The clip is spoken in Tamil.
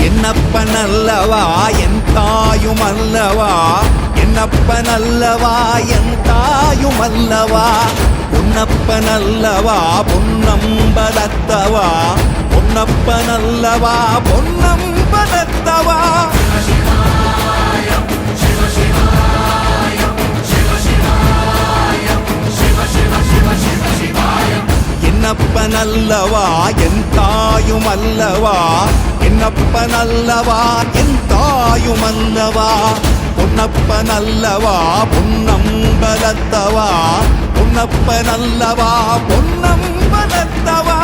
என்னப்பனல்லவா என் தாயுமல்லவா, என்னப்பனல்லவா என் தாயுமல்லவா, பொன்னப்பனல்லவா பொன்னம்பலத்தவா, பொன்னப்பனல்லவா பொன்னம்பலத்தவா. என்னப்பனல்லவா என் தாயுமல்லவா, என்னப்பனல்லவா என் தாயுமல்லவா, பொன்னப்பனல்லவா பொன்னம்பலத்தவா, பொன்னப்பனல்லவா பொன்னம்பலத்தவா.